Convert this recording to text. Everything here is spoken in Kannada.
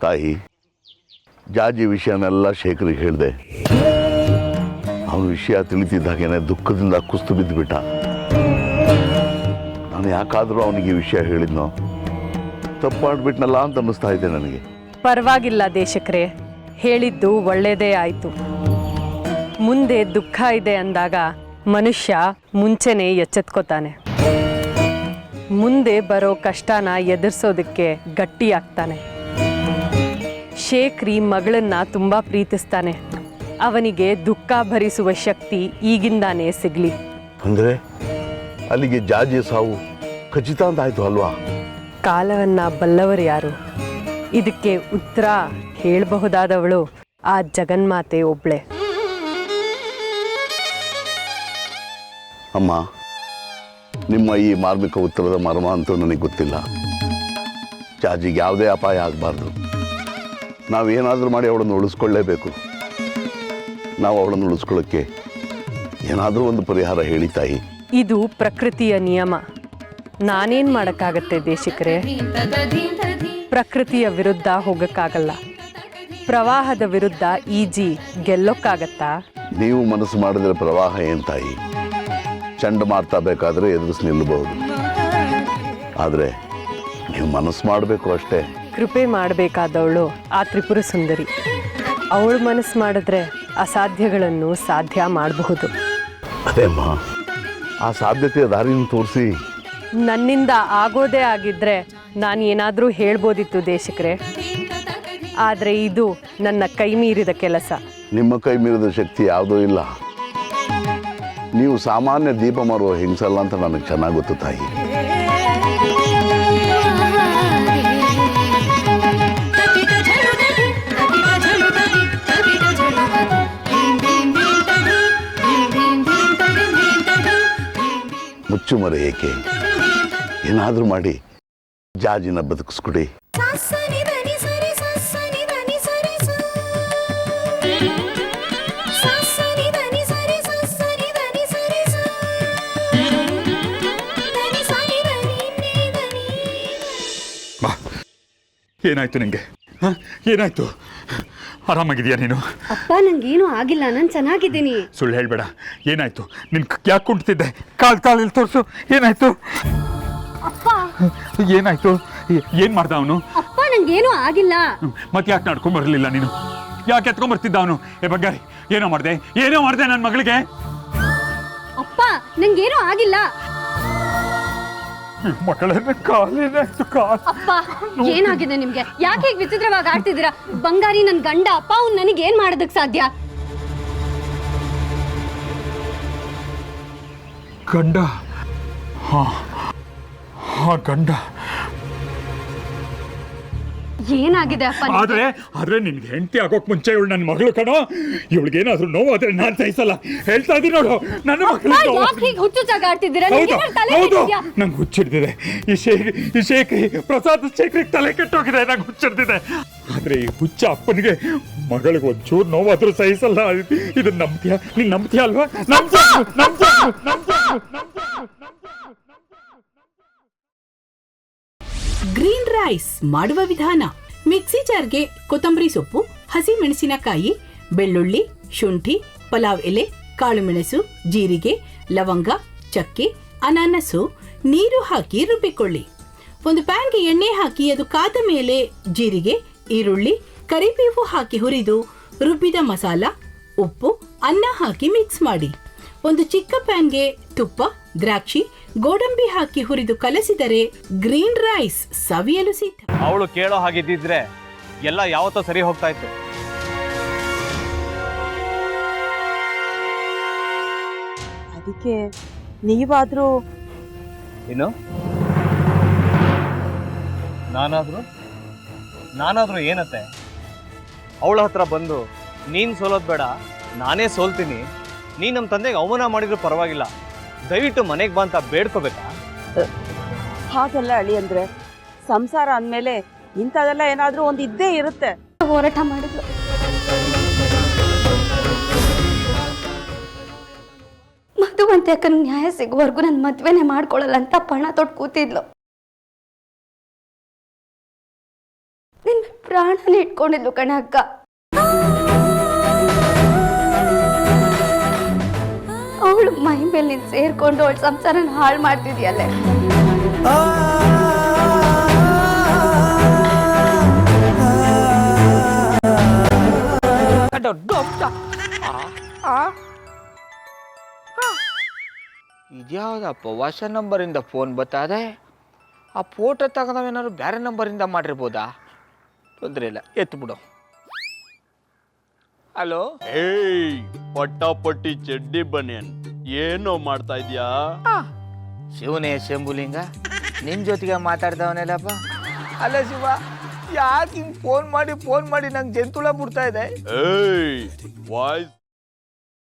ತಾಯಿ, ಜಾಜಿ ವಿಷಯನೆಲ್ಲ ಶೇಖರಿಗೆ ಹೇಳಿದೆ. ಅವನ ವಿಷಯ ತಿಳಿತಿದ್ದಾಗೇನೆ ದುಃಖದಿಂದ ಕುಸ್ತು ಬಿದ್ದುಬಿಟ್ಟ. ನಾನು ಯಾಕಾದರೂ ಅವನಿಗೆ ಈ ವಿಷಯ ಹೇಳಿದ್ನೋ, ತಪ್ಪು ಮಾಡಿಬಿಟ್ನಲ್ಲ ಅಂತ ಅನ್ನಿಸ್ತಾ ಇದೆ ನನಗೆ. ಪರವಾಗಿಲ್ಲ ದೇಶಕ್ರೆ, ಹೇಳಿದ್ದು ಒಳ್ಳೆಯದೇ ಆಯಿತು. ಮುಂದೆ ದುಃಖ ಇದೆ ಅಂದಾಗ ಮನುಷ್ಯ ಮುಂಚೆನೇ ಎಚ್ಚೆತ್ಕೋತಾನೆ. ಮುಂದೆ ಬರೋ ಕಷ್ಟನ ಎದುರಿಸೋದಕ್ಕೆ ಗಟ್ಟಿಯಾಗ್ತಾನೆ. ಶೇಖ್ರಿ ಮಗಳನ್ನ ತುಂಬ ಪ್ರೀತಿಸ್ತಾನೆ. ಅವನಿಗೆ ದುಃಖ ಭರಿಸುವ ಶಕ್ತಿ ಈಗಿಂದಾನೇ ಸಿಗಲಿ. ಅಂದರೆ ಅಲ್ಲಿಗೆ ಜಾಜಿ ಸಾವು ಖಚಿತ ಅಂತ ಆಯಿತು ಅಲ್ವಾ? ಕಾಲವನ್ನ ಬಲ್ಲವರು ಯಾರು? ಇದಕ್ಕೆ ಉತ್ತರ ಹೇಳಬಹುದಾದವಳು ಆ ಜಗನ್ಮಾತೆ ಒಬ್ಳೆ. ಅಮ್ಮ, ನಿಮ್ಮ ಈ ಮಾರ್ಮಿಕ ಉತ್ತರದ ಮರ್ಮ ಅಂತೂ ನನಗೆ ಗೊತ್ತಿಲ್ಲ. ಜಾಜಿಗೆ ಯಾವುದೇ ಅಪಾಯ ಆಗಬಾರ್ದು. ನಾವೇನಾದರೂ ಮಾಡಿ ಅವಳನ್ನು ಉಳಿಸ್ಕೊಳ್ಳೇಬೇಕು. ನಾವು ಅವಳನ್ನು ಉಳಿಸ್ಕೊಳ್ಳೋಕ್ಕೆ ಏನಾದರೂ ಒಂದು ಪರಿಹಾರ ಹೇಳಿ ತಾಯಿ. ಇದು ಪ್ರಕೃತಿಯ ನಿಯಮ. ನಾನೇನು ಮಾಡೋಕ್ಕಾಗತ್ತೆ ದೇಶಿಕರೇ? ಪ್ರಕೃತಿಯ ವಿರುದ್ಧ ಹೋಗೋಕ್ಕಾಗಲ್ಲ. ಪ್ರವಾಹದ ವಿರುದ್ಧ ಈಜಿ ಗೆಲ್ಲೋಕ್ಕಾಗತ್ತಾ? ನೀವು ಮನಸ್ಸು ಮಾಡಿದ್ರೆ ಪ್ರವಾಹ ಏನು ತಾಯಿ? ಚಂಡಮಾರುತ ಬೇಕಾದರೆ ಎದುರಿಸಿ ನಿಲ್ಲಬಹುದು. ಆದರೆ ನೀವು ಮನಸ್ಸು ಮಾಡಬೇಕು ಅಷ್ಟೇ. ಕೃಪೆ ಮಾಡಬೇಕಾದವಳು ಆ ತ್ರಿಪುರ ಸುಂದರಿ. ಅವಳು ಮನಸ್ಸು ಮಾಡಿದ್ರೆ ಅಸಾಧ್ಯಗಳನ್ನು ಸಾಧ್ಯ ಮಾಡಬಹುದು. ಅದೇ ಅಮ್ಮ, ಆ ಸಾಧ್ಯತೆಯ ದಾರಿಯನ್ನು ತೋರಿಸಿ. ನನ್ನಿಂದ ಆಗೋದೇ ಆಗಿದ್ರೆ ನಾನು ಏನಾದರೂ ಹೇಳ್ಬೋದಿತ್ತು ದೇಶಕ್ರೆ. ಆದರೆ ಇದು ನನ್ನ ಕೈ ಮೀರಿದ ಕೆಲಸ. ನಿಮ್ಮ ಕೈ ಮೀರಿದ ಶಕ್ತಿ ಯಾವುದೂ ಇಲ್ಲ. ನೀವು ಸಾಮಾನ್ಯ ದೀಪ ಮಾರುವ ಹಿಂಸಲ್ಲ ಅಂತ ನನಗೆ ಚೆನ್ನಾಗಿ ಗೊತ್ತು ತಾಯಿ. ಮುಚ್ಚುಮರೆ ಏಕೆ? ಏನಾದರೂ ಮಾಡಿ ಜಾಜಿನ ಬದುಕಿಸ್ಕೊಡಿ. ಏನಾಯ್ತು ನಿಂಗೆ? ಏನಾಯ್ತು? ಆರಾಮಾಗಿದೆಯಾ ನೀನು? ಅಪ್ಪ, ನಂಗೇನು ಆಗಿಲ್ಲ, ನಾನು ಚೆನ್ನಾಗಿದ್ದೀನಿ. ಸುಳ್ಳು ಹೇಳ್ಬೇಡ. ಏನಾಯ್ತು? ನಿನ್ ಯಾಕೆ ಕುಂಟಿದ್ದೆ? ಕಾಲಲ್ಲಿ ತೋರಿಸು. ಏನಾಯ್ತು? ಅಪ್ಪ, ಏನಾಯ್ತು? ಏನ್ ಮಾಡ್ದ ಅವನು? ಅಪ್ಪ, ನಂಗೇನು ಆಗಿಲ್ಲ. ಮತ್ತೆ ಯಾಕೆ ನಡ್ಕೊಂಬರ್ಲಿಲ್ಲ ನೀನು? ಯಾಕೆ ಎತ್ಕೊಂಡ್ಬರ್ತಿದ್ದ ಅವನು? ಬಗ್ಗಾರಿ, ಏನೋ ಮಾಡಿದೆ ನನ್ನ ಮಗಳಿಗೆ. ಅಪ್ಪ, ನಂಗೇನು ಆಗಿಲ್ಲ. ಮಕ್ಕಳನ್ನ ಕಾಲೇನಾಯ್ತು? ಅಪ್ಪ, ಏನಾಗಿದೆ ನಿಮ್ಗೆ? ಯಾಕೆ ಹೀಗೆ ವಿಚಿತ್ರವಾಗಿ ಆಡ್ತಿದ್ದೀರಾ? ಬಂಗಾರಿ ನನ್ ಗಂಡ ಅಪ್ಪ, ಅವ್ನು ನನಗೆ ಏನ್ ಮಾಡೋದಕ್ಕೆ ಸಾಧ್ಯ? ಗಂಡ? ಹಾ, ಗಂಡ. ಏನಾಗಿದೆ ಅಪ್ಪ? ಆದ್ರೆ ನಿನ್ಗೆ ಹೆಂಡತಿ ಆಗೋಕ್ ಮುಂಚೆ ಇವಳು ನನ್ನ ಮಗಳು ಕಣೋ. ಇವಳಿಗೇನಾದ್ರೂ ನೋವು ಆದ್ರೆ ನಾನ್ ಸಹಿಸಲ್ಲ. ಹೇಳ್ತಾ ಇದೀನಿ ನೋಡು, ನನ್ನ ಮಗಳು. ನಂಗೆ ಹುಚ್ಚಿಡ್ದಿದೆ. ಈ ಶೇಖರಿ ಪ್ರಸಾದ್ ಶೇಖರಿಗೆ ತಲೆ ಕೆಟ್ಟೋಗಿದೆ. ನಂಗೆ ಹುಚ್ಚಿಡ್ದಿದೆ. ಆದ್ರೆ ಈ ಹುಚ್ಚ ಅಪ್ಪನಿಗೆ ಮಗಳಿಗೆ ಒಂಚೂರು ನೋವಾದ್ರೂ ಸಹಿಸಲ್ಲ. ಇದನ್ನ ನಂಬ್ತೀಯ? ನೀನ್ ನಂಬ್ತೀಯ ಅಲ್ವಾ? ಗ್ರೀನ್ ರೈಸ್ ಮಾಡುವ ವಿಧಾನ: ಮಿಕ್ಸಿ ಜಾರ್ಗೆ ಕೊತ್ತಂಬರಿ ಸೊಪ್ಪು, ಹಸಿ ಮೆಣಸಿನಕಾಯಿ, ಬೆಳ್ಳುಳ್ಳಿ, ಶುಂಠಿ, ಪಲಾವ್ ಎಲೆ, ಕಾಳುಮೆಣಸು, ಜೀರಿಗೆ, ಲವಂಗ, ಚಕ್ಕೆ, ಅನಾನಸು, ನೀರು ಹಾಕಿ ರುಬ್ಬಿಕೊಳ್ಳಿ. ಒಂದು ಪ್ಯಾನ್ಗೆ ಎಣ್ಣೆ ಹಾಕಿ ಅದು ಕಾದ ಮೇಲೆ ಜೀರಿಗೆ, ಈರುಳ್ಳಿ, ಕರಿಬೇವು ಹಾಕಿ ಹುರಿದು ರುಬ್ಬಿದ ಮಸಾಲ, ಉಪ್ಪು, ಅನ್ನ ಹಾಕಿ ಮಿಕ್ಸ್ ಮಾಡಿ. ಒಂದು ಚಿಕ್ಕ ಪ್ಯಾನ್ಗೆ ತುಪ್ಪ, ದ್ರಾಕ್ಷಿ, ಗೋಡಂಬಿ ಹಾಕಿ ಹುರಿದು ಕಲಸಿದರೆ ಗ್ರೀನ್ ರೈಸ್ ಸವಿಯಲು ಸಿದ್ಧ. ಅವಳು ಕೇಳೋ ಹಾಗಿದ್ದಿದ್ರೆ ಎಲ್ಲ ಯಾವತ್ತೋ ಸರಿ ಹೋಗ್ತಾ ಇತ್ತು. ಅದಕ್ಕೆ ನೀವಾದ್ರೂ ಏನು? ನಾನಾದ್ರೂ ಏನತ್ತೆ? ಅವಳ ಹತ್ರ ಬಂದು ನೀನ್ ಸೋಲೋದ್ ಬೇಡ, ನಾನೇ ಸೋಲ್ತೀನಿ, ನೀ ನಮ್ಮ ತಂದೆಗೆ ಅವಮಾನ ಮಾಡಿದ್ರು ಪರವಾಗಿಲ್ಲ, ದಯವಿಟ್ಟು ಮನೆಗೆ ಬಾ ಅಂತ ಬೇಡ್ಕೋಬೇಕಾ? ಹಾಗೆಲ್ಲ ಅಳಿ ಅಂದ್ರೆ ಸಂಸಾರ ಅಂದಮೇಲೆ ಇಂಥದೆಲ್ಲ ಏನಾದ್ರೂ ಒಂದು ಇದ್ದೇ ಇರುತ್ತೆ. ಹೋರಾಟ ಮಾಡಿದ್ಲು. ಮಧುವಂತೆ ಅಕ್ಕನ ನ್ಯಾಯ ಸಿಗುವವರೆಗೂ ನನ್ನ ಮದ್ವೆನೆ ಮಾಡ್ಕೊಳ್ಳಲ್ಲ ಅಂತ ಪಣ ತೊಟ್ಟು ಕೂತಿದ್ಲು. ಪ್ರಾಣನೇ ಇಟ್ಕೊಂಡಿದ್ಲು ಕಣೆ ಅಕ್ಕ. ಅವಳು ಮೈ ಮೇಲೆ ನೀನು ಸೇರ್ಕೊಂಡು ಅವಳ ಸಂಸಾರನ ಹಾಳು ಮಾಡ್ತಿದ್ಯಲ್ಲೇ. ಇದ್ಯಾವುದಪ್ಪ ಹೊಸ ನಂಬರಿಂದ ಫೋನ್ ಬತ್ತದೆ? ಆ ಫೋಟೋ ತಗೊಂಡವೇನಾದ್ರು ಬೇರೆ ನಂಬರಿಂದ ಮಾಡಿರ್ಬೋದಾ? ತೊಂದರೆ ಇಲ್ಲ, ಎತ್ತು ಬಿಡು. ಹಲೋ, ಏಯ್ ಪಟ್ಟಾಪಟ್ಟಿ ಚಡ್ಡಿ ಬನಿಯನ್, ಏನೋ ಮಾಡ್ತಾ ಇದ್ಯಾ? ಶಿವನೇ ಶಂಭುಲಿಂಗ, ನಿನ್ ಜೊತೆಗೆ ಮಾತಾಡ್ದವನೆಲ್ಲಪ್ಪ. ಅಲ್ಲ ಶಿವ, ಯಾಕೆ ಹಿಂಗೆ ಫೋನ್ ಮಾಡಿ ನಂಗೆ ಜಂತುಳ ಬಿಡ್ತಾ ಇದೆ? ಏಯ್ ವಾಯ್ಸ್